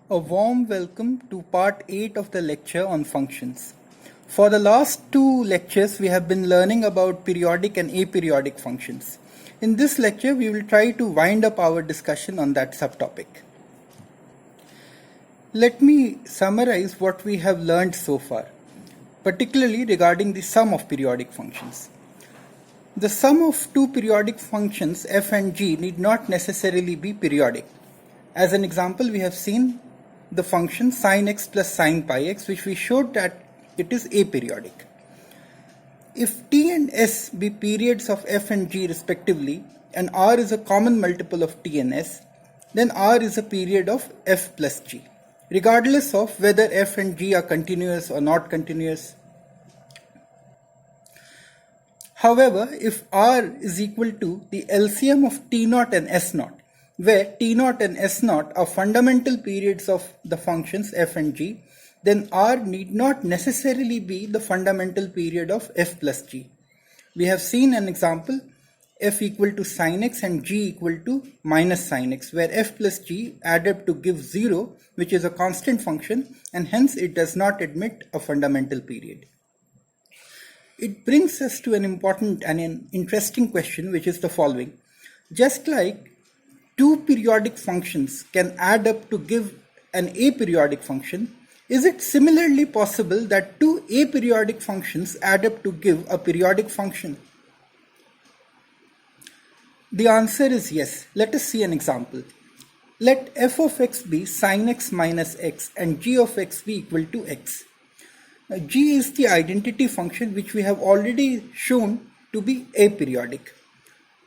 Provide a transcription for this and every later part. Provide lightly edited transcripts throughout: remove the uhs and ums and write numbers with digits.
A warm welcome to part 8 of the lecture on functions. For the last two lectures, we have been learning about periodic and aperiodic functions. In this lecture, we will try to wind up our discussion on that subtopic. Let me summarize what we have learned so far, particularly regarding the sum of periodic functions. The sum of two periodic functions f and g need not necessarily be periodic. As an example, we have seen the function sin x plus sin pi x, which we showed that it is aperiodic. If t and s be periods of f and g respectively, and r is a common multiple of t and s, then r is a period of f plus g, regardless of whether f and g are continuous or not continuous. However, if r is equal to the LCM of t0 and s0, where t0 and s0 are fundamental periods of the functions f and g, then r need not necessarily be the fundamental period of f plus g. We have seen an example, f equal to sin x and g equal to minus sin x, where f plus g add up to give 0, which is a constant function, and hence it does not admit a fundamental period. It brings us to an important and an interesting question, which is the following. Just like two periodic functions can add up to give an aperiodic function, is it similarly possible that two aperiodic functions add up to give a periodic function? The answer is yes. Let us see an example. Let f of x be sin x minus x and g of x be equal to x. Now, g is the identity function which we have already shown to be aperiodic.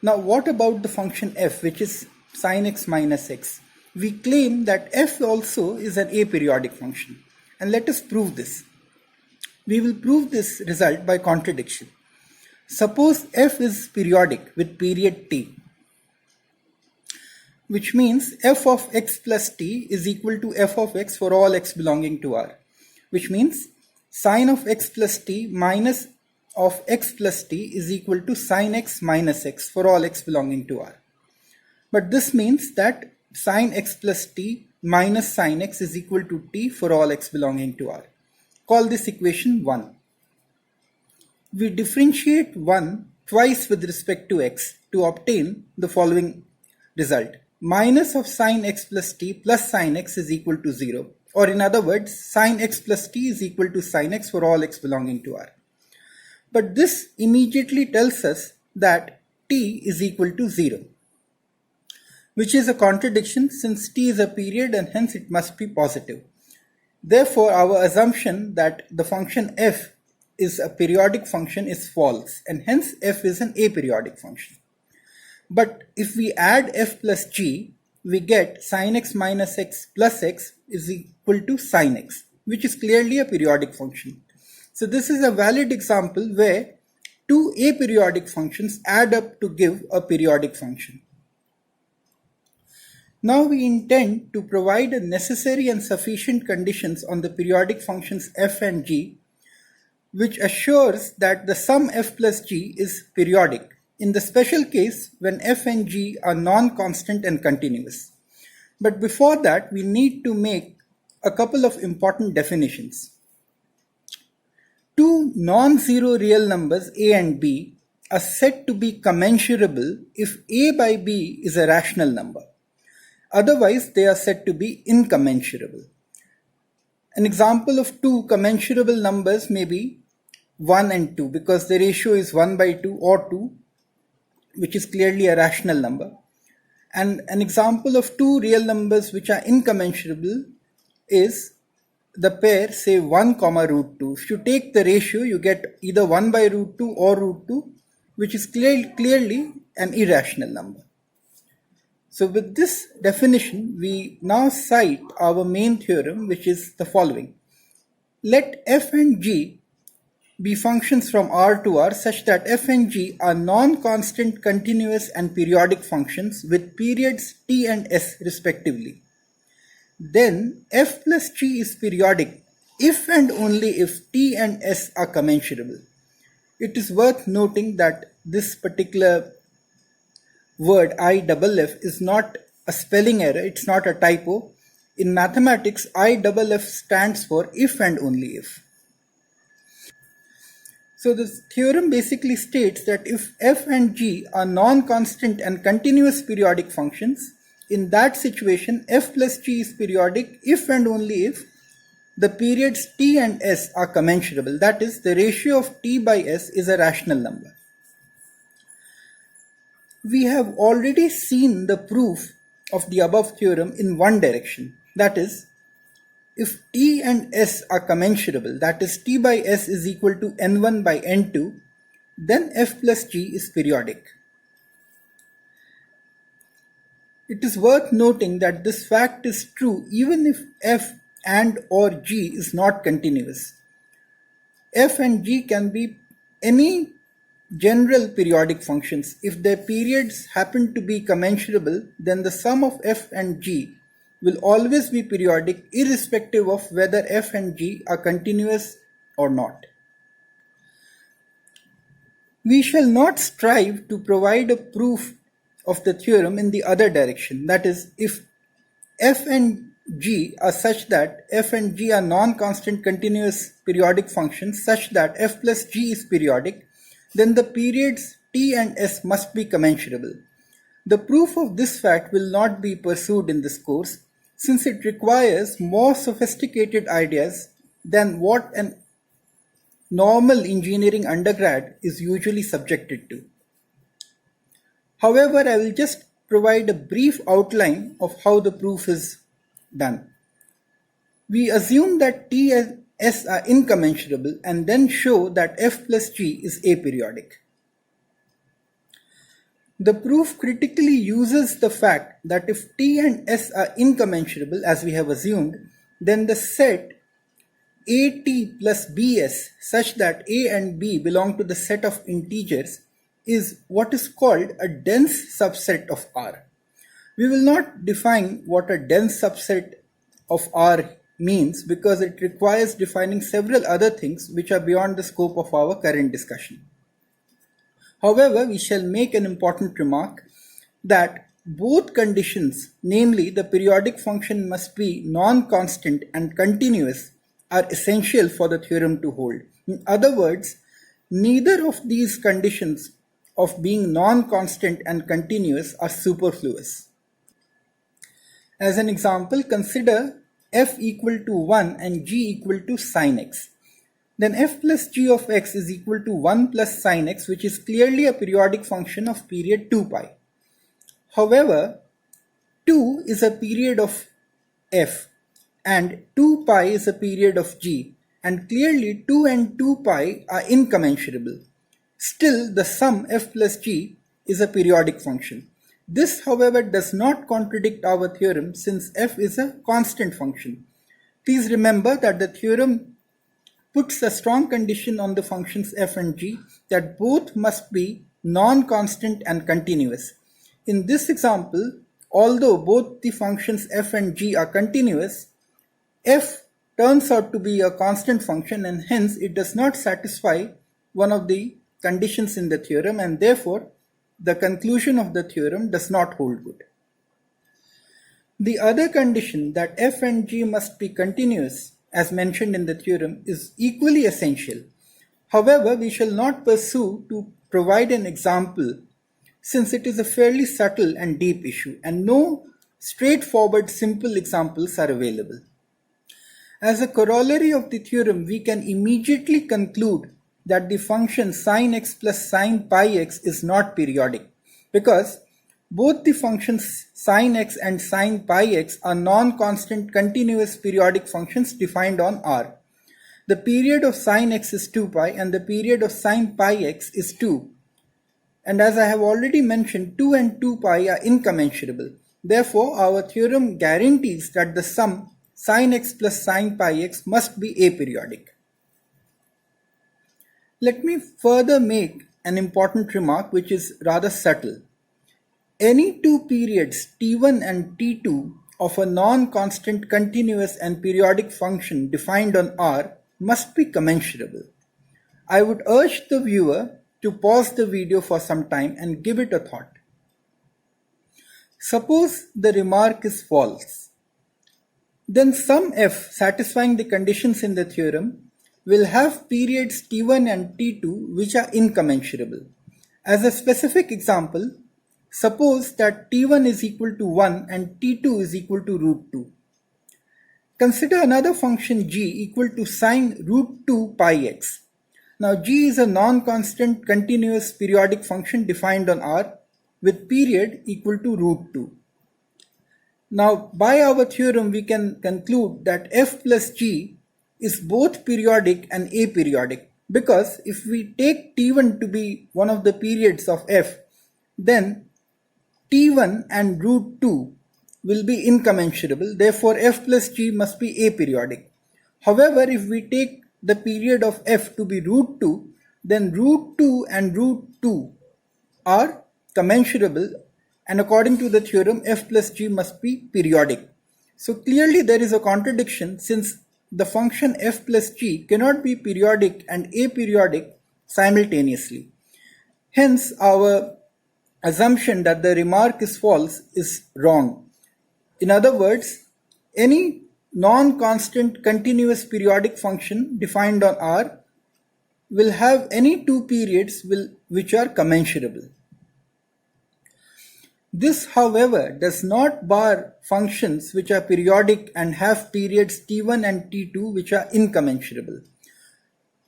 Now what about the function f, which is sin x minus x? We claim that f also is an aperiodic function, and let us prove this. We will prove this result by contradiction. Suppose f is periodic with period t, which means f of x plus t is equal to f of x for all x belonging to R, which means sin of x plus t minus of x plus t is equal to sin x minus x for all x belonging to R. But this means that sin x plus t minus sin x is equal to t for all x belonging to R. Call this equation 1. We differentiate 1 twice with respect to x to obtain the following result. Minus of sin x plus t plus sin x is equal to 0. Or in other words, sin x plus t is equal to sin x for all x belonging to R. But this immediately tells us that t is equal to 0, which is a contradiction since t is a period and hence it must be positive. Therefore, our assumption that the function f is a periodic function is false, and hence f is an aperiodic function. But if we add f plus g, we get sin x minus x plus x is equal to sin x, which is clearly a periodic function. So this is a valid example where two aperiodic functions add up to give a periodic function. Now we intend to provide a necessary and sufficient conditions on the periodic functions f and g, which assures that the sum f plus g is periodic, in the special case when f and g are non-constant and continuous. But before that, we need to make a couple of important definitions. Two non-zero real numbers a and b are said to be commensurable if a by b is a rational number. Otherwise, they are said to be incommensurable. An example of two commensurable numbers may be 1 and 2, because the ratio is 1 by 2 or 2, which is clearly a rational number. And an example of two real numbers which are incommensurable is the pair, say 1 comma root 2. If you take the ratio, you get either 1 by root 2 or root 2, which is clearly an irrational number. So with this definition, we now cite our main theorem, which is the following. Let f and g be functions from R to R such that f and g are non-constant, continuous and periodic functions with periods t and s respectively. Then f plus g is periodic if and only if t and s are commensurable. It is worth noting that this particular word IFF is not a spelling error, it's not a typo. In mathematics, IFF stands for if and only if. So this theorem basically states that if f and g are non-constant and continuous periodic functions, in that situation f plus g is periodic if and only if the periods t and s are commensurable. That is, the ratio of t by s is a rational number. We have already seen the proof of the above theorem in one direction. That is, if t and s are commensurable, that is t by s is equal to n1 by n2, then f plus g is periodic. It is worth noting that this fact is true even if f and or g is not continuous. F and g can be any general periodic functions. If their periods happen to be commensurable, then the sum of f and g will always be periodic irrespective of whether f and g are continuous or not. We shall not strive to provide a proof of the theorem in the other direction. That is, if f and g are such that f and g are non-constant continuous periodic functions such that f plus g is periodic, then the periods t and s must be commensurable. The proof of this fact will not be pursued in this course, since it requires more sophisticated ideas than what an normal engineering undergrad is usually subjected to. However, I will just provide a brief outline of how the proof is done. We assume that t and s are incommensurable and then show that f plus g is aperiodic. The proof critically uses the fact that if t and s are incommensurable, as we have assumed, then the set at plus bs such that a and b belong to the set of integers is what is called a dense subset of R. We will not define what a dense subset of R means because it requires defining several other things which are beyond the scope of our current discussion. However, we shall make an important remark that both conditions, namely the periodic function must be non-constant and continuous, are essential for the theorem to hold. In other words, neither of these conditions of being non-constant and continuous are superfluous. As an example, consider f equal to 1 and g equal to sine x. Then f plus g of x is equal to 1 plus sine x, which is clearly a periodic function of period 2 pi. However, 2 is a period of f and 2 pi is a period of g, and clearly 2 and 2 pi are incommensurable. Still, the sum f plus g is a periodic function. This, however, does not contradict our theorem since f is a constant function. Please remember that the theorem puts a strong condition on the functions f and g that both must be non-constant and continuous. In this example, although both the functions f and g are continuous, f turns out to be a constant function and hence it does not satisfy one of the conditions in the theorem, and therefore the conclusion of the theorem does not hold good. The other condition that f and g must be continuous, as mentioned in the theorem, is equally essential. However, we shall not pursue to provide an example since it is a fairly subtle and deep issue and no straightforward simple examples are available. As a corollary of the theorem, we can immediately conclude that the function sin x plus sin pi x is not periodic because both the functions sin x and sin pi x are non-constant continuous periodic functions defined on R. The period of sin x is 2 pi and the period of sin pi x is 2. And as I have already mentioned, 2 and 2 pi are incommensurable. Therefore, our theorem guarantees that the sum sin x plus sin pi x must be aperiodic. Let me further make an important remark which is rather subtle. Any two periods t1 and t2 of a non-constant continuous and periodic function defined on R must be commensurable. I would urge the viewer to pause the video for some time and give it a thought. Suppose the remark is false. then some f satisfying the conditions in the theorem will have periods t1 and t2 which are incommensurable. As a specific example, suppose that t1 is equal to 1 and t2 is equal to root 2. Consider another function g equal to sine root 2 pi x. Now g is a non-constant continuous periodic function defined on R with period equal to root 2. Now by our theorem we can conclude that f plus g is both periodic and aperiodic, because if we take t1 to be one of the periods of f, then t1 and root 2 will be incommensurable, therefore f plus g must be aperiodic. However, if we take the period of f to be root 2, then root 2 and root 2 are commensurable, and according to the theorem f plus g must be periodic. So clearly there is a contradiction, since the function f plus g cannot be periodic and aperiodic simultaneously. Hence our assumption that the remark is false is wrong. In other words, any non-constant continuous periodic function defined on R will have any two periods which are commensurable. This, however, does not bar functions which are periodic and have periods t1 and t2 which are incommensurable.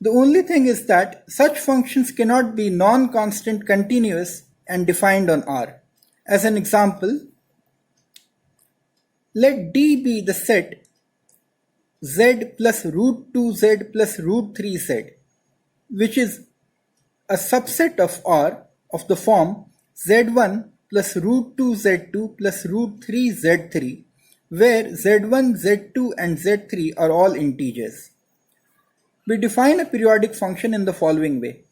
The only thing is that such functions cannot be non-constant continuous and defined on R. As an example, let D be the set z plus root 2z plus root 3z, which is a subset of R of the form z1 plus root 2 z2 plus root 3 z3, where z1, z2 and z3 are all integers. We define a periodic function in the following way.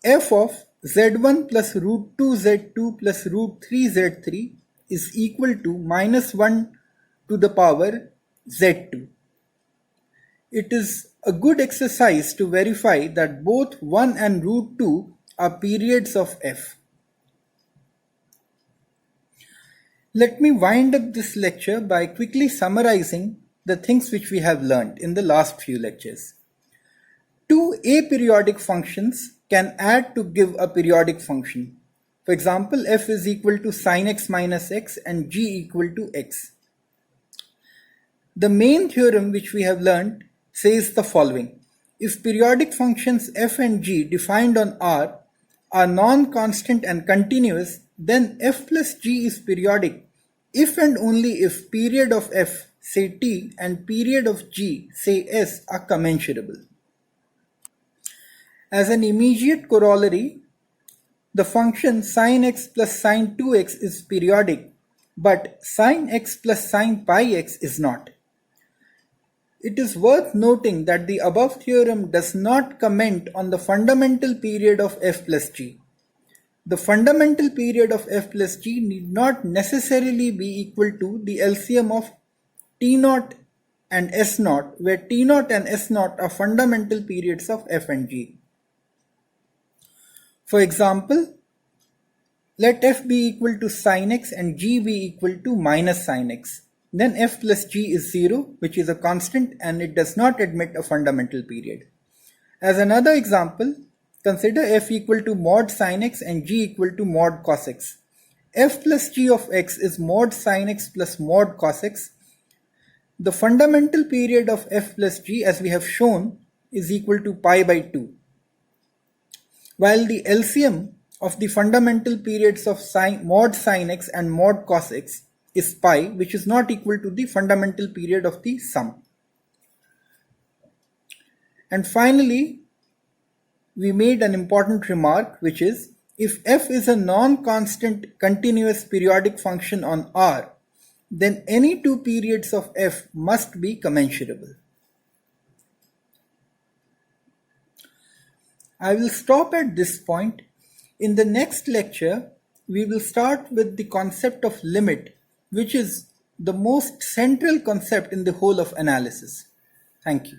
F of z1 plus root 2 z2 plus root 3 z3 is equal to minus 1 to the power z2. It is a good exercise to verify that both 1 and root 2 are periods of f. Let me wind up this lecture by quickly summarizing the things which we have learned in the last few lectures. Two aperiodic functions can add to give a periodic function. For example, f is equal to sin x minus x and g equal to x. The main theorem which we have learned says the following. If periodic functions f and g defined on R are non-constant and continuous, then f plus g is periodic if and only if period of f, say t, and period of g, say s, are commensurable. As an immediate corollary, the function sin x plus sin 2x is periodic, but sin x plus sin pi x is not. It is worth noting that the above theorem does not comment on the fundamental period of f plus g. The fundamental period of f plus g need not necessarily be equal to the LCM of t0 and s0, where t0 and s0 are fundamental periods of f and g. For example, let f be equal to sin x and g be equal to minus sin x. Then f plus g is 0, which is a constant, and it does not admit a fundamental period. As another example, consider f equal to mod sin x and g equal to mod cos x. F plus g of x is mod sin x plus mod cos x. The fundamental period of f plus g, as we have shown, is equal to pi by 2. While the LCM of the fundamental periods of mod sin x and mod cos x is pi, which is not equal to the fundamental period of the sum. And finally, we made an important remark, which is, if f is a non-constant continuous periodic function on R, then any two periods of f must be commensurable. I will stop at this point. In the next lecture, we will start with the concept of limit, which is the most central concept in the whole of analysis. Thank you.